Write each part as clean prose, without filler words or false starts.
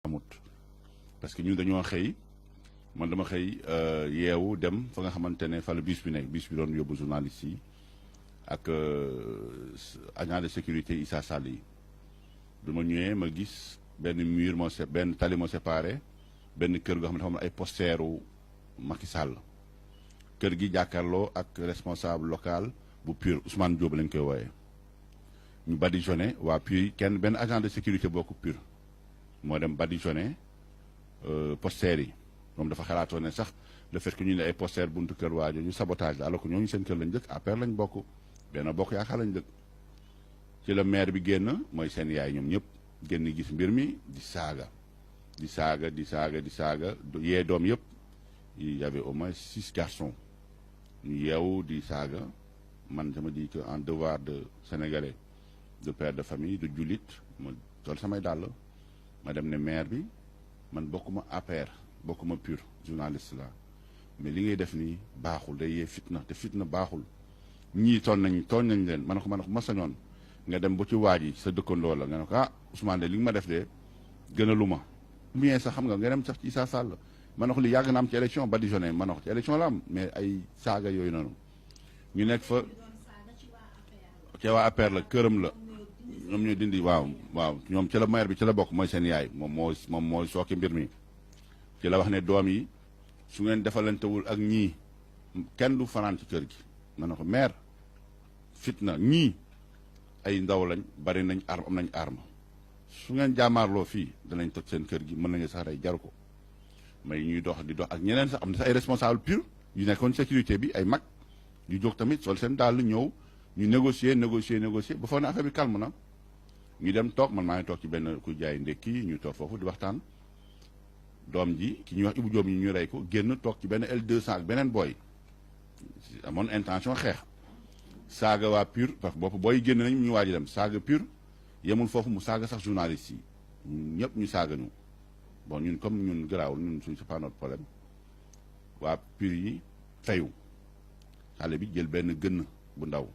amut parce que ñun dañoo xëy man dama xëy yeewu dem fa nga xamante ne fa la bus bi nekk bus bi doon yóbbu journaliste yi ak agent de sécurité Issa Sall yi bi ma ñëwee ma gis benn mur moo benn tali moo séparé benn kër goo xam ne dafa am ay posteeru Macky Sall kër gi jàkkaarloo ak responsable local bu PUR Ousmane Diop lañ koy wooyee ñu badigeonné waa PUR yi kenn benn agent de sécurité bokk PUR moo dem badigeonné posteer yi moom dafa xalaatoon ne sax le fait que ñu ne ay posteer buntu kër waajo ñu sabotage la alors que ñooñu seen kër lañ dëkk APR lañ bokk benn bokk yaakaar lañ dëkk ci la maire bi génn mooy seen yaay ñoom ñëpp génn gis mbir mi di saaga yee doom yëpp il y avait au moins 6 garçons ñu yeewu di saaga man je me dis que en devoir de sénégalais de père de famille de jullit ma sol samay dàll ma dem ne maire bi man bokkuma APR bokkuma PUR journaliste la mais li ngay def nii baaxul day yee fitna te fitna baaxul ñii tooñ nañ leen ma ne ko ma sañoon nga dem ba ci waaj yi sa dëkkandoo la nga ne ko ah Ousmane de li nga ma def de gënalu ma bien sax xam nga dem sax ci Issa Sall ma ne ko li yàgg na am ci élection badigeonné ma ne ko ci élection la am mais ay saaga yooyu noonu ñu nekk fa ci waa APR la këram la ñoom ñooy dindi waaw ñoom ci la maire bi ci la bokk mooy seen yaay moom mooy sooki mbir mi ci la wax ne doom yi su ngeen defalantewul ak ñii kenn du fanaan ci kër gi ma ne ko maire fitna ñii ay ndaw lañ bari nañ am nañ arme su ngeen jaamaarloo fii danañ toj seen kër gi mën nañu sax rey jaru ko mais ñuy dox di dox ak ñeneen sax am na sax ay responsable PUR yu nekkoon sécurité bi ay mag yu jóg tamit sol seen daal ñëw ñu négocier ba foog ne affaire bi calme na ñu dem toog man maa ngi toog ci benn ku jaay ndekki ñu toog foofu di waxtaan doom ji ki ñuy wax Ibou Diop yi ñu rey ko génn toog ci benn L200 ak beneen booy amoon intention xeex saaga waa PUR parce que bopp booy génn nañ ñu waaj dem saaga PUR yemul foofu mu saaga sax journaliste yi ñëpp ñu saaga ñu bon ñun comme ñun garaawul ñun suñ c'est pas notre problème waa PUR yi fayu xale bi jël benn gën bu ndaw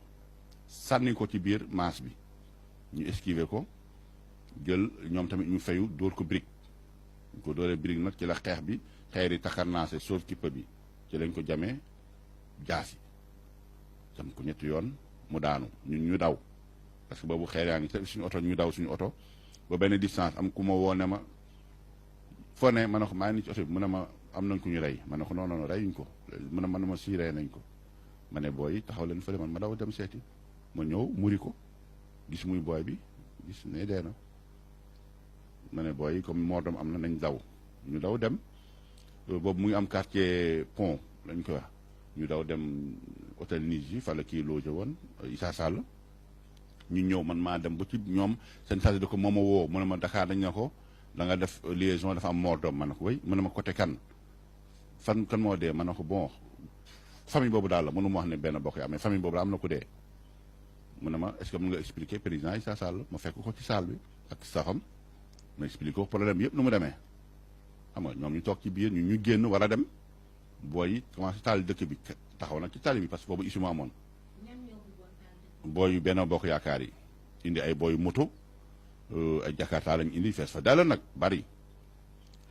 sànni ko ci biir maas bi ñu esquiver ko jël ñoom tamit ñu fayu dóor ko brique ñu ko dóoree brique nag ci la xeex bi xeer yi takarnaase sauf kippa bi ci lañ ko jamee jaasi jam ko ñetti yoon mu daanu ñun ñu daw parce que boobu xeer yaa ngi te suñu oto ñu daw suñu oto ba benn distance am ku ma woo ne ma foo ne ma ne ko maa ngi ni ci oto bi mu ne ma am nañ ku ñu rey ma ne ko non reyuñ ko mu ne ma sii rey nañ ko ma ne booy taxaw leen fële man ma daw dem seeti ma ñëw muri ko gis muy booy bi gis ne dee na ma ne booy comme moo doom am na nañ daw ñu daw dem boobu mu ngi am quartier pont lañ ko wax ñu daw dem hôtel Niji fa la kii looje woon Issa Sall ñu ñëw man maa dem ba ci ñoom seen chargé de ko moom a woo mu ne ma Dakar dañ ne ko da nga def liaison dafa am moo doom ma ne ko wéy mu ne ma côté kan moo dee ma ne ko bon famille boobu daal la mënu ma wax ne benn bokk yaa mais famille boobu daal am na ku dee mu ne ma est-ce que mën nga expliquer président Issa Sall ma fekk ko ci salle bi ak staffam ma expliqué ko problème bi yëpp nu mu demee xam nga ñoom ñu toog ci biir ñu génn war a dem booy yi commencé taal dëkk bi taxaw nag ci tali bi parce que boobu issue amoon booy yu benn bokk yaakaar yi indi ay booy moto ay jakarta lañ indi fees fa dala nag bari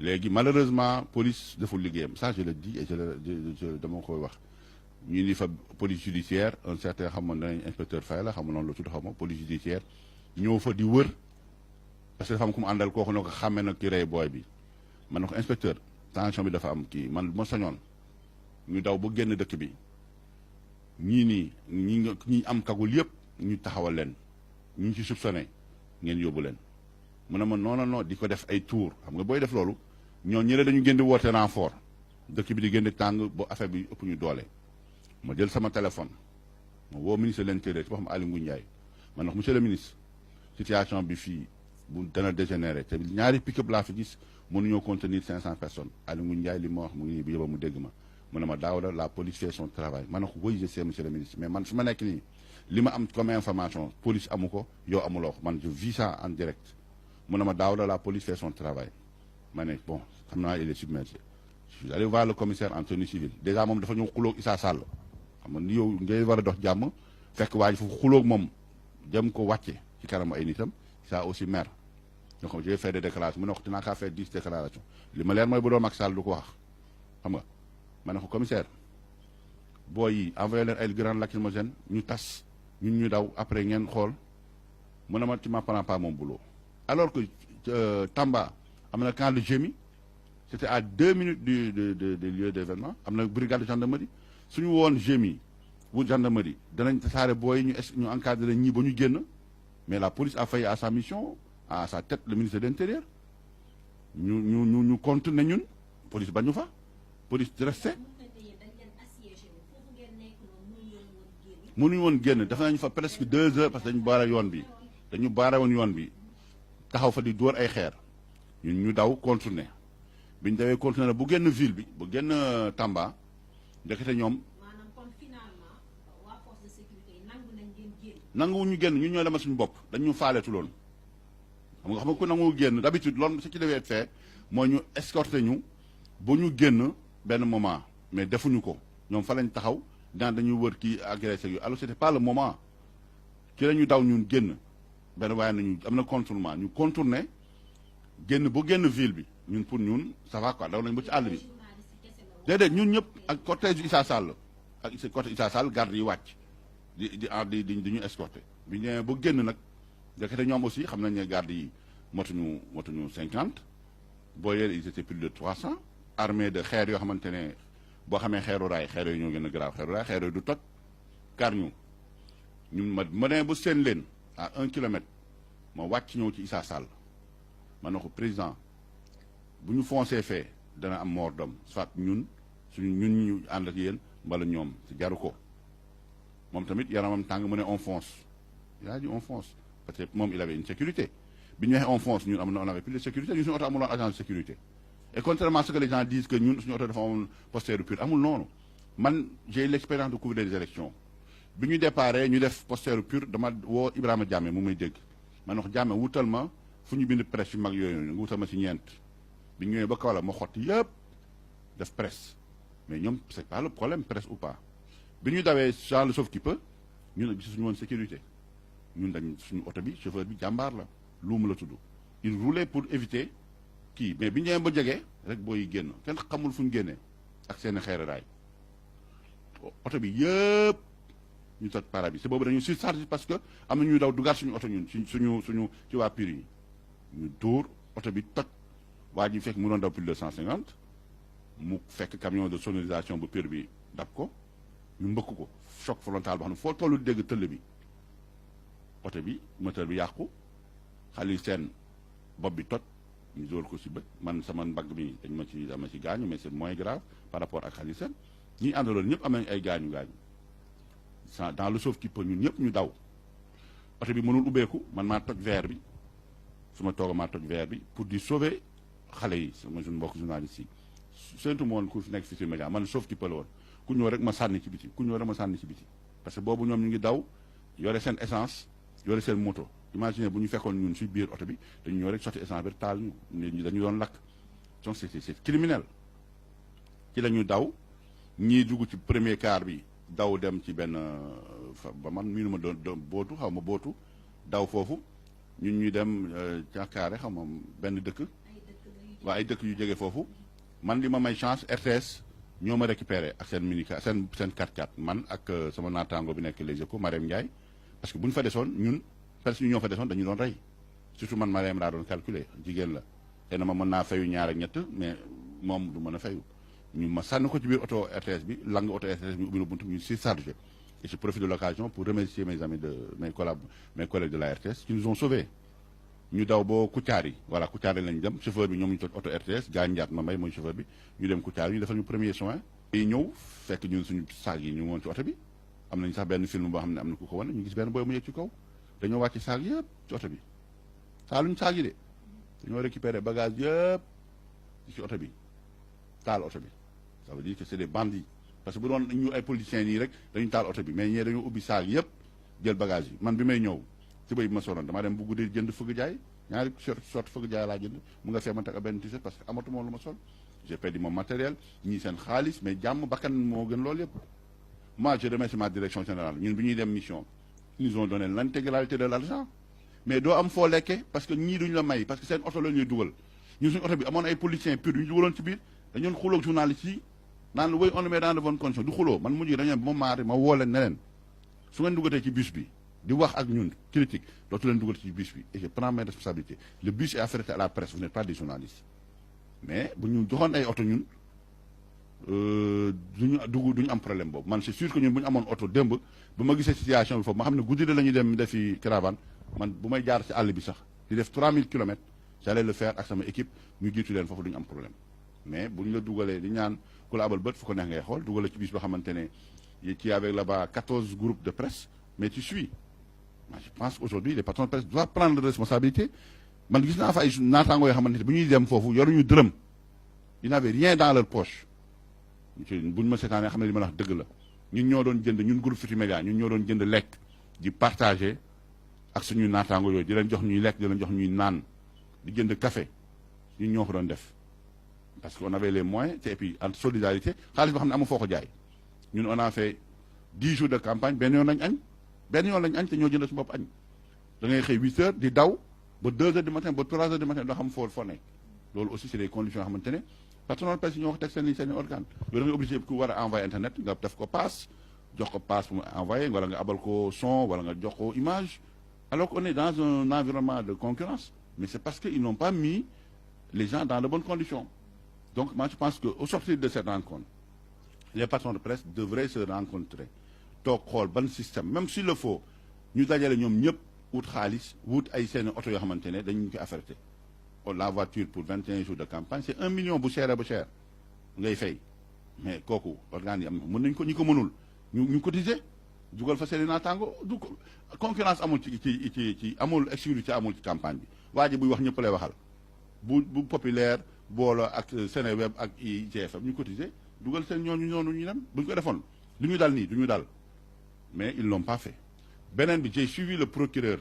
léegi malheureusement police deful liggéeyam ça je le dis et je dama koy wax ñu indi fa police judiciaire un certain xamoon nañ inspecteur Faye la xamoon noonu la tudd xaw ma police judiciaire ñëw fa di wër parce que dafa am ku mu àndal kooku ne ko xàmmee na ki rey booy bi man na ko inspecteur tension bi dafa am kii man bu ma sañoon ñu daw ba génn dëkk bi ñi am kagul yëpp ñu taxawal leen ñu ci soupçonné ngeen yóbbu leen mu ne ma non di ko def ay tour xam nga booy def loolu ñoo ñële dañu gën di woote renfort dëkk bi di gën di tàng ba affaire bi ëpp ñu doole ma jël sama téléphone ma woo ministre de l'intérieur ci boo xam Aly Ngouille Ndiaye man wax monsieur le ministre situation bi fii bu dana dégénéré te ñaari pick-up laa fi gis mënuñoo contenir 500 personnes Aly Ngouille Ndiaye li ma wax mu ngi nii bu yóbba mu dégg ma mu ne ma Daouda la police fait son travail ma ne ko oui je sais monsieur le ministre mais man fi ma nekk nii li ma am comme information police amu ko yow amuloo ko man je vis ça en direct mu ne ma Daouda la police fait son travail ma ne bon xam naa il est submergé je suis allé voir le commissaire en tenue civile déjà moom dafa ñëw xulóog Issa Sall xam nga ni yow ngay war a dox jàmm fekk waa ji foofu xulóog moom jëm ko wàcce ci kanam ay nitam ça aussi maire donc j'ai fait des déclarations mu ne ko dinaa kaa fait 10 déclarations li ma leer mooy bu doon Macky Sall du ko wax xam nga ma ne ko commissaire booy yi envoyé leen ay grenades lacrymogènes ñu tas ñun ñu daw après ngeen xool mu ne ma tu m'apprends pas mon boulot alors que Tamba am na camp de GMI c'était à 2 minutes du lieu d'événement am na brigade de gendarmerie suñu woon GMI bu gendarmerie danañ tasaare booy ñu encadré ñii ba ñu génn mais la police a failli à sa mission à sa tête le ministre de l'Intérieur ñu continuer ñun police bañu fa police resté mënuñu woon génn def nañu fa presque 2 heures parce que dañu baare woon yoon bi taxaw fa di dóor ay xeer ñun ñu daw continuer biñ dawee continuer bu génn ville bi bu génn Tamba ndekete ñoom nanguwuñu génn ñun ñoo demal suñu bopp dañu faaleetu loon xam nga ku nangu génn d'habitude loolu ce qui devait être fait mooy ñu escorter ñu ba ñu génn benn moment mais defuñu ko ñoom fa lañ taxaw daan dañuy wër kii agressé yu alors c'était pas le moment ci la ñu daw ñun génn benn waaye nañu am na contournement ñu contourner génn ba génn ville bi ñun pour ñun ça va quoi daw nañ ba ci àll bi déedéet ñun ñëpp ak cortège Issa Sall ak côté Issa Sall garde yi wàcc di ñu escorter bi ñu ñëwee ba génn nag ndekete ñoom aussi xam nañ ne garde yi motuñu 50 boo yee ils étaient plus de 300 armée de xeer yoo xamante ne boo xamee xeeru raay xeer yooyu ñoo gën a garaaw xeeru raay xeer yooyu du toj kar ñu ñun ma demee ba seen leen à 1 kilomètre ma wàcc ñëw ci Issa Sall ma ne ko président bu ñu foncé fee dana am mort d'homme soit ñun ñu ànd ak yéen mbala ñoom si jaru ko moom tamit yaramam tàng mu ne on fonce il a dit on fonce parce que moom il avait une sécurité bi ñu waxee on fonce ñun on avait plus de sécurité ñun suñu oto amuloon agent de sécurité et contrairement à ce que les gens disent que ñun suñu oto dafa amul posteer pur amul noonu man j'ai l'expérience de couvrir des élections bi ñu déparé ñu def posteer pur dama woo Ibrahima Diamé mu may dégg ma ne ko Diamé wutal ma fu ñu bind presse yu mag yooyu nga wutal ma si ñeent bi ñu ñëwee ba kaw la ma xotti yëpp def presse mais ñoom c'est pas le problème presse ou pas bi ñu dawee Jean le sauve qui peut ñun gis suñu woon sécurité ñun dañ suñu oto bi chauffeur bi jàmbaar la luum la tudd il roulait pour éviter kii mais bi ñu ñëwee ba jege rek booy génn kenn xamul fu ñu génnee ak seen xeer raay oto bi yëpp ñu toj para bi c'est boobu dañu surcharge parce que am na ñuy daw dugaat suñu oto ñun suñu ci waa PUR yi ñu dóor oto bi toj waa ji fekk mu doon daw plus de 150 mu fekk camion de sonorisation bu PUR bi dab ko ñu mbëkk ko choc frontal boo xam ne foo tollu dégg tëll bi oto bi moteur bi yàqu xali seen bopp bi toj ñu dóor ko si bët man sama mbagg mi dama ci gaañu mais c'est moins grave par rapport ak xali seen ñi àndaloon ñëpp am nañ ay gaañu dans le sauve qui peut ñun ñëpp ñu daw oto bi mënul ubbeeku man maa toj verre bi su ma tooga maa toj verre bi pour di sauver xale yi sama mbokk journaliste yi séntu ma woon ku nekk fi ci média man sauve qui peut la woon ku ñëw rek ma sànni ci biti parce que boobu ñoom ñu ngi daw yore seen essence yore seen moto imagine bu ñu fekkoon ñun si biir oto bi dañu ñëw rek sotti essence bi taal ñu dañu doon lakk donc c'est criminel ci la ñu daw ñii dugg ci premier car bi daw dem ci benn ba man miinu ma doon bootu xaw ma bootu daw foofu ñun ñu dem cakaare xam ma benn dëkk waa ay dëkk yu jege foofu man li ma may chance RTS ñoo ma récupéré ak seen minicar seen 4x4 man ak sama naataango bi nekk Les Échos Marème Ndiaye parce que bu ñu fa desoon ñun presque ñu ñoo fa desoon dañu doon rey surtout man Marème laa doon calculer jigéen la te na ma mën naa fayu ñaar ak ñett mais moom du mën a fayu ñu ma sànni ko ci biir auto RTS bi lang auto RTS bi ubbi na buntu ñu si chargé et je profite de l'occasion pour remercier mes amis de mes collègues de la RTS qui nous ont sauvés ñu daw boo Koutiari voilà Koutiari lañ dem chauffeur bi ñoom ñu toj auto RTS gaa njaat ma mbay mooy chauffeur bi ñu dem Koutiari ñu defal ñu premier soin yi ñëw fekk ñun suñu saag yi ñu woon ci oto bi am nañ sax benn film boo xam ne am na ku ko wane ñu gis benn booy mu yëg ci kaw dañoo wàcc saag yëpp ci oto bi taaluñ saag yi de dañoo récupérer bagage yëpp ci oto bi taal oto bi ça veut dire que c'est des bandits parce que bu doon ñu ay politiciens yi rek dañu taal oto bi mais ñee dañoo ubbi saag yëpp jël bagage yi man bi may ñëw ci bay bi ma soloon damaa dem bu guddee jënd fëgg jaay ñaari sorte fëgg jaay laa jënd mu nga feemante ak benn t-shirt parce que amatu moom lu ma sol j'ai perdu mon matériel ñii seen xaalis mais jàmm bakkan moo gën loolu yëpp moi je remercie ma direction générale ñun bi ñuy dem mission ils nous ont donné l'intégralité de l'argent mais doo am foo lekkee parce que ñii duñu la may parce que seen oto la ñuy dugal ñun suñu oto bi amoon ay politiciens pur yu ñu dugaloon ci biir dañoon xuloo journaliste yi naan wéy on le met dans de bonnes conditions du xuloo man mujj dañu ba ma maari ma woo leen ne leen su ngeen dugatee ci bus bi di wax ak ñun critique dootu leen dugal ci bus bi et je prends mes responsabilités le bus est affrété à la presse vous n'êtes pas des journalistes mais bu ñu joxoon ay oto ñun duñu am problème boobu man c'est sûr que ñun bu ñu amoon oto démb ba ma gisee situation bi foofu ma xam ne guddi la ñuy dem defi caravane man bu may jaar ci àll bi sax di def 3000 kilomètres j'allais le faire ak sama équipe ñu jiitu leen foofu duñu am problème mais bu ñu la dugalee di ñaan ku la abal bët fu ko neex ngay xool dugale ci bis boo xamante ne ci avec là-bas 14 groupes de presse mais tu suis moi je pense qu'aujourd'hui les patrons de presse doivent prendre responsabilité man gis naa fa ay naataangoo yoo xamante ne bu ñuy dem foofu yoruñu dërëm ils n'avaient rien dans leur poche buñ ma seetaanee xam ne li ma wax dëgg la ñun ñoo doon jënd ñun groupe Futurs Médias ñun ñoo doon jënd lekk di partager ak suñuy naataangoo yooyu di leen jox ñuy lekk di leen jox ñuy naan di jënd café ñun ñoo ko doon def parce que on avait les moyens et puis en solidarité xaalis boo xam ne amu foo ko jaay ñun on a fait 10 jours de campagne benn yoon lañ añ te ñoo jënd su bopp añ da ngay xëy 8 heures di daw ba 2 heures du matin ba 3 heures du matin doo xam foo nekk loolu aussi c'est des conditions yoo xamante ne patron de presse ñoo ko teg seen i organe loolu da ngay obligé ku war a envoyer internet nga def ko passe jox ko passe pour mu envoyer wala nga abal ko son wala nga jox ko image alors qu'on est dans un environnement de concurrence mais c'est parce qu'ils n'ont pas mis les gens dans de bonnes conditions donc moi je pense qu'au sortir de cette rencontre les patrons de presse devraient se rencontrer toog xool ban système même s'il le faut ñu dajale ñoom ñëpp wut xaalis wut ay seen oto yoo xamante ne dañu ko affrété la voiture pour 21 jours de campagne c'est 1 million bu cher ba cher ngay fay mais kooku organes yi am mën nañ ko ñi ko mënul ñu cotiser dugal fa seen i naataango du concurrence amul ci amul exclusivité amul ci campagne bi waa ji buy wax ñëpp lay waxal bu populaire boolo ak Seneweb ak IGFM ñu cotiser dugal seen ñooñu ñu dem bu ñu ko defoon lu ñu dal nii du ñu dal mais ils l'ont pas fait beneen bi j'ai suivi le procureur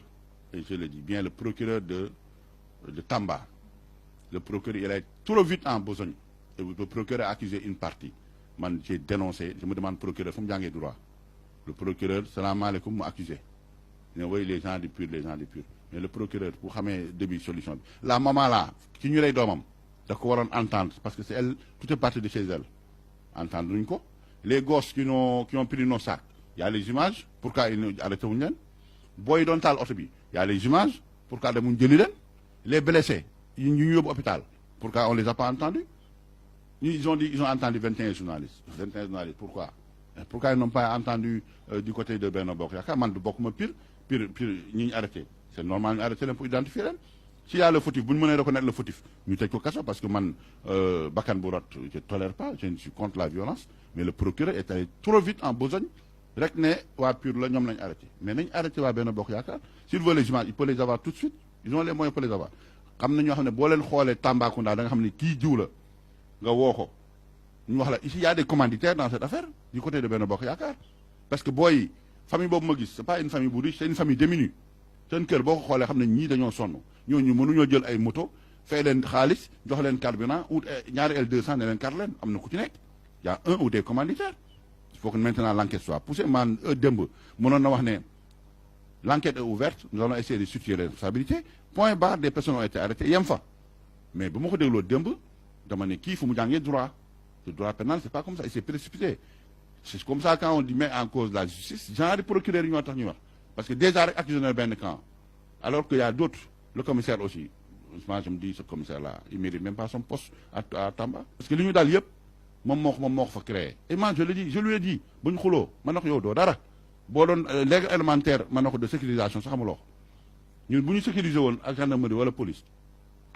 et je le dis bien le procureur de Tamba le procureur il est trop vite en besogne et le procureur a accusé une partie man j'ai dénoncé je me demande procureur fu mu jàngee droit le procureur salaamaaleykum mu accusé ne woy les gens du PUR mais le procureur bu xamee début solution bi la maman là ci ñu lay doomam da ko waroon entendre parce que c'est elle tout est parti de chez elle entendre luñ ko les gosses qui ont pris nos sacs y a les images pourquoi ils arrêté wuñu leen booy doon taal oto bi y a les images pourquoi demuñ jëli leen les blessés yi ñu yóbbu hôpital pourquoi on les a pas entendus ils ont entendu 21 journalistes pourquoi ils n'ont pas entendu du côté de Benno Bokk Yaakaar man du bokkuma pire ñi ñu arrêté c'est normal ñu arrêté leen pour identifier leen s'il y a le fautif bu ñu mënee reconnaître le fautif ñu tëj ko kaso parce que man bakkan bu rot je tolère pas je suis contre la violence mais le procureur est allé trop vite en besogne rek ne waa PUR la ñoom lañ arrêté mais nañ arrêté waa Benno Bokk Yaakaar s'il veut les images il peut les avoir tout de suite ils ont les moyens pour les avoir xam na ñoo xam ne boo leen xoolee Tambacounda da nga xam ne kii jiw la nga woo ko ñu wax la ici il y a des commanditaires dans cette affaire du côté de Benno Bokk Yaakaar parce que booy famille boobu ma gis c'est pas une famille bu riche c'est une famille démunie seen kër boo ko xoolee xam ne ñii dañoo sonn ñooñu mënuñoo jël ay moto fay leen xaalis jox leen carburant ou ñaari L200 ne leen kar leen am na ku ci nekk y a un ou des commanditaires il faut que maintenant l'enquête soit poussée man démb mënoon na wax ne l'enquête est ouverte nous allons essayer de situer les responsabilités point barre des personnes ont été arrêtées yem fa mais bu ma ko dégloo démb dama ne kii fu mu jàngee droit le droit pénal c'est pas comme ça il s'est précipité c'est comme ça quand on dit met en cause la justice genre procureur yi ñoo tax ñuy wax parce que déjà rek accusé na benn camp alors que y a d'autres le commissaire aussi moi je me dis ce commissaire là il mérite même pas son poste à Tamba parce que li ñu daal yëpp moom moo ko fa créé et moi je lui ai dit bu ñu xuloo man na ko yow doo dara boo doon léegi élémentaire man na ko de sécurisation sax xamuloo ko ñun bu ñu sécuriser woon ak gendarmerie wala police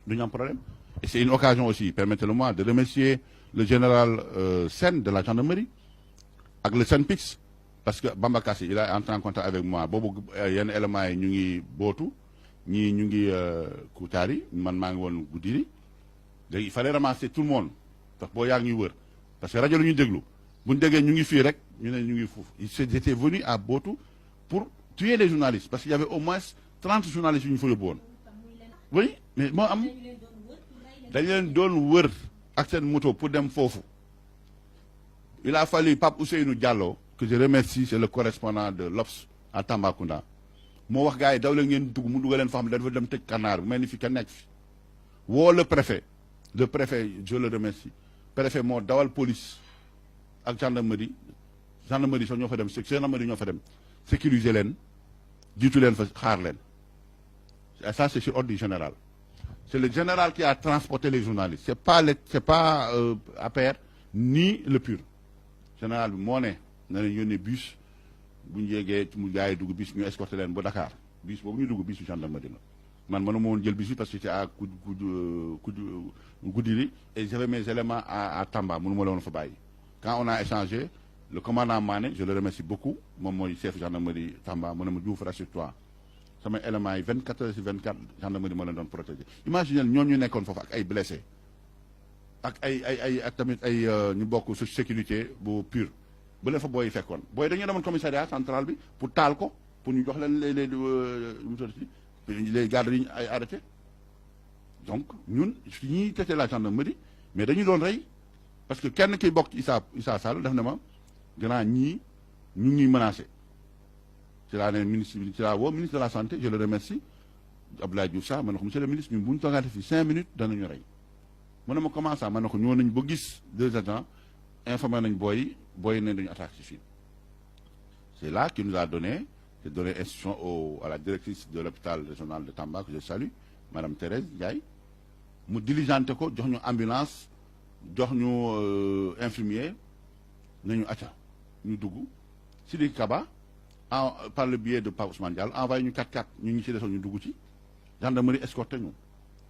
du ñu am problème et c'est une occasion aussi permettez-le-moi de remercier le général Sène de la gendarmerie ak le SYNPICS parce que Bamba Kassé il a entré en contact avec moi boobu yenn éléments yi ñu ngi bootu ñii ñu ngi Koutari man maa ngi woon Goudiri léegi il fallait ramasser tout le monde ndax boo yaa ngi ñuy wër parce que rajo la ñuy déglu bu ñu déggee ñu ngi fii rek ñu ne ñu ngi foofu ils étaient venus à Botou pour tuer les journalistes parce qu'il y avait au moins 30 journalistes yu ñu fa yóbbu woon oui mais moo am dañ leen doon wër ak seen moto pour dem foofu il a fallu Pape Ousseynou Diallo que je remercie c'est le correspondant de l'Obs à Tambacounda moo wax gars yi daw leen ngeen dugg mu dugal leen fa xam ne dafa dem tëj kanaar bu mel ni fi kenn nekk fi woo le préfet je le remercie préfet moo dawal police ak gendarmerie sax ñoo fa dem gendarmerie ñoo fa dem sécuriser leen jiitu leen fa xaar leen ça c'est sur ordre du général. C'est le général qui a transporté les journalistes c'est pas APR ni le PUR général bi moo ne na leen yónnee bus bu ñu yéegee mu gars yi dugg bus ñu escorté leen ba Dakar bus boobu ñu dugg bisu gendarmerie la man mënuma woon jël bus bi parce que c'était à Goudiri et j'avais mes éléments à Tamba mënuma la woon fa bàyyi. Quand on a échangé le commandant Mané je le remercie beaucoup moom mooy chef gendarmerie Tamba mu ne ma Diouf rassure-toi sama éléments yi 24 heures sur 24 gendarmerie moo leen doon protégé. Imaginez ñoom ñu nekkoon foofu ak ay blessés ak ak tamit ay ñu bokk su sécurité bu PUR ba leen fa booy fekkoon booy dañuy demoon commissariat central bi pour taal ko pour ñu jox leen les gardes yi ñu ay arrêté donc ñun ñuy traité la gendarmerie mais dañu doon rey parce que kenn kiy bokk ci Issa Sall def na ma grand ñii ñu ngi menacé ci laa ne ministre ci laa woo ministre de la santé je le remercie Abdoulaye Diouf Sarr ma ne ko monsieur le ministre ñun bu ñu toogaatee fii 5 minutes danañu rey mu ne ma comment ça ma ne ko ñëw nañ ba gis 2 agents informé nañ booy ne dañu attaque ci fii c'est là qu'il nous a donné instruction à la directrice de l'hôpital régional de Tamba que je salue madame Thérèse Ndiaye mu diligenté ko jox ñu ambulance jox ñu infirmier nañu acca ñu dugg Sidi Kaba par le biais de Pape Ousmane Diallo envoyé ñu 4x4 ñu ngi ci desoon ñu dugg ci gendarmerie escorté ñu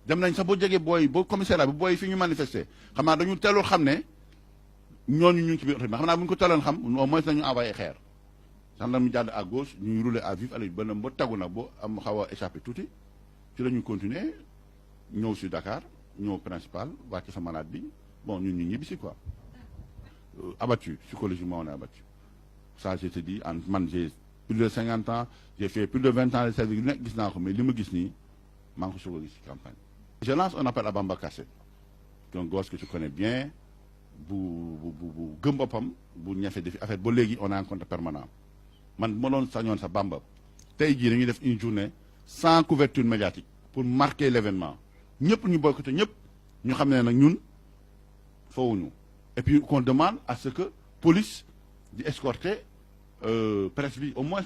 dem nañ sax boo jegee booy ba commissariat bi booy fi ñu manifesté xam naa dañu teelul xam ne ñooñu ñu ngi ci biir oto bi xam naa bu ñu ko teeloon xam au moins nañu envoyé xeer gendarme jàdd à gauche ñuy rouler à vif allez ba tagu nag ba am xaw a échappé tuuti ci la ñuy continuer ñëw si Dakar ñëw principal wàcc sa malade bi bon ñun ñu ñibbi si quoi abattu psychologiquement on est abattu ça je te dis man j'ai plus de 50 ans j'ai fait plus de 20 ans de service yu nekk gis naa ko mais li ma gis nii maa ngi ko soog a gis ci campagne. Je lance un appel à Bamba Kassé un gosse que tu connais bien bu gëm boppam bu ñafe defi affaire ba léegi on a un compte permanent man ma doon sañoon sa Bamba tey jii dañuy def une journée sans couverture médiatique pour marquer l'événement ñëpp ñu boycotté ñëpp ñu xam ne nag ñun fowuñu et puis qu'on demande à ce que police di escorter presse bi au moins